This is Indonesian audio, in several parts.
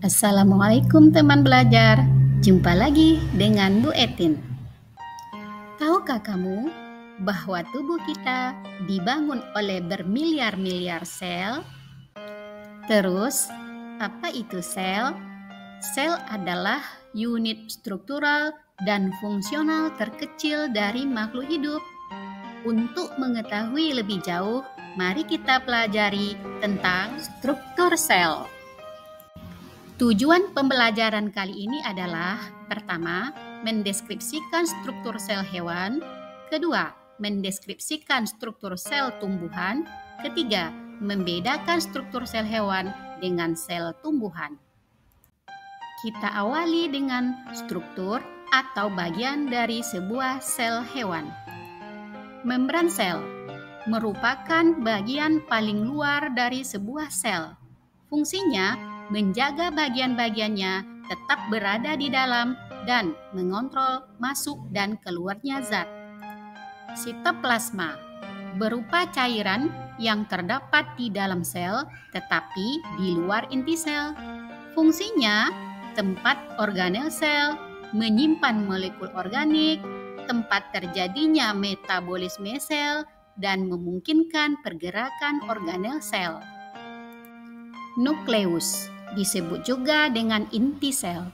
Assalamualaikum teman belajar, jumpa lagi dengan Bu Etin. Tahukah kamu bahwa tubuh kita dibangun oleh bermiliar-miliar sel? Terus, apa itu sel? Sel adalah unit struktural dan fungsional terkecil dari makhluk hidup. Untuk mengetahui lebih jauh, mari kita pelajari tentang struktur sel. Tujuan pembelajaran kali ini adalah: pertama, mendeskripsikan struktur sel hewan; kedua, mendeskripsikan struktur sel tumbuhan; ketiga, membedakan struktur sel hewan dengan sel tumbuhan. Kita awali dengan struktur atau bagian dari sebuah sel hewan. Membran sel merupakan bagian paling luar dari sebuah sel. Fungsinya menjaga bagian-bagiannya tetap berada di dalam dan mengontrol masuk dan keluarnya zat. Sitoplasma berupa cairan yang terdapat di dalam sel tetapi di luar inti sel. Fungsinya tempat organel sel, menyimpan molekul organik, tempat terjadinya metabolisme sel, dan memungkinkan pergerakan organel sel. Nukleus, disebut juga dengan inti sel,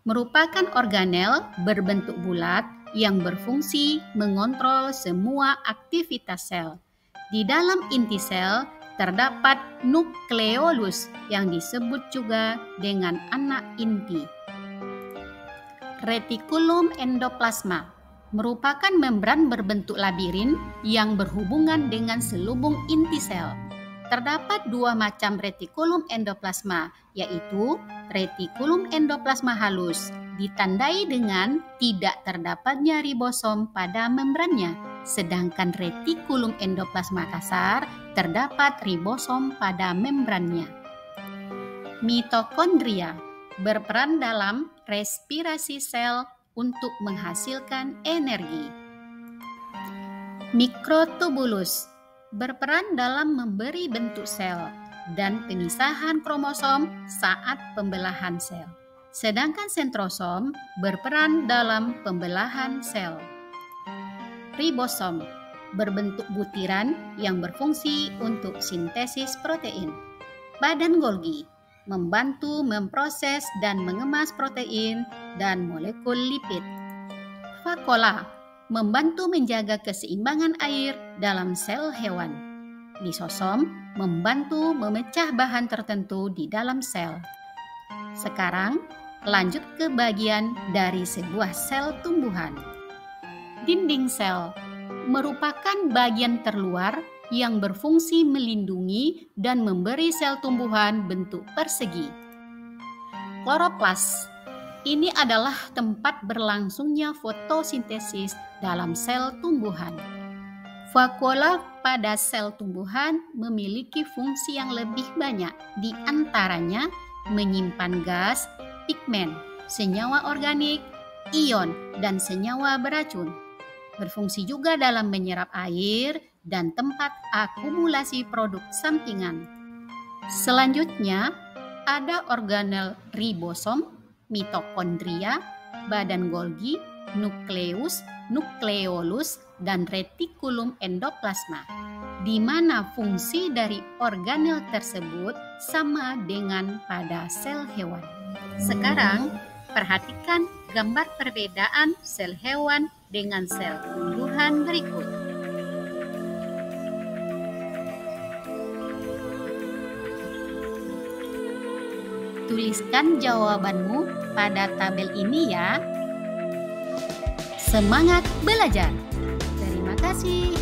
merupakan organel berbentuk bulat yang berfungsi mengontrol semua aktivitas sel. Di dalam inti sel terdapat nukleolus yang disebut juga dengan anak inti. Retikulum endoplasma merupakan membran berbentuk labirin yang berhubungan dengan selubung inti sel. Terdapat dua macam retikulum endoplasma, yaitu retikulum endoplasma halus, ditandai dengan tidak terdapatnya ribosom pada membrannya, sedangkan retikulum endoplasma kasar terdapat ribosom pada membrannya. Mitokondria berperan dalam respirasi sel untuk menghasilkan energi. Mikrotubulus berperan dalam memberi bentuk sel dan pemisahan kromosom saat pembelahan sel. Sedangkan sentrosom berperan dalam pembelahan sel. Ribosom berbentuk butiran yang berfungsi untuk sintesis protein. Badan Golgi membantu memproses dan mengemas protein dan molekul lipid. Vakuola membantu menjaga keseimbangan air dalam sel hewan. Lisosom membantu memecah bahan tertentu di dalam sel. Sekarang, lanjut ke bagian dari sebuah sel tumbuhan. Dinding sel merupakan bagian terluar yang berfungsi melindungi dan memberi sel tumbuhan bentuk persegi. Kloroplas ini adalah tempat berlangsungnya fotosintesis dalam sel tumbuhan. Vakuola pada sel tumbuhan memiliki fungsi yang lebih banyak, di antaranya menyimpan gas, pigmen, senyawa organik, ion, dan senyawa beracun. Berfungsi juga dalam menyerap air dan tempat akumulasi produk sampingan. Selanjutnya, ada organel ribosom, mitokondria, badan Golgi, nukleus, nukleolus, dan retikulum endoplasma, di mana fungsi dari organel tersebut sama dengan pada sel hewan. Sekarang, perhatikan gambar perbedaan sel hewan dengan sel tumbuhan berikut. Tuliskan jawabanmu pada tabel ini ya. Semangat belajar! Terima kasih.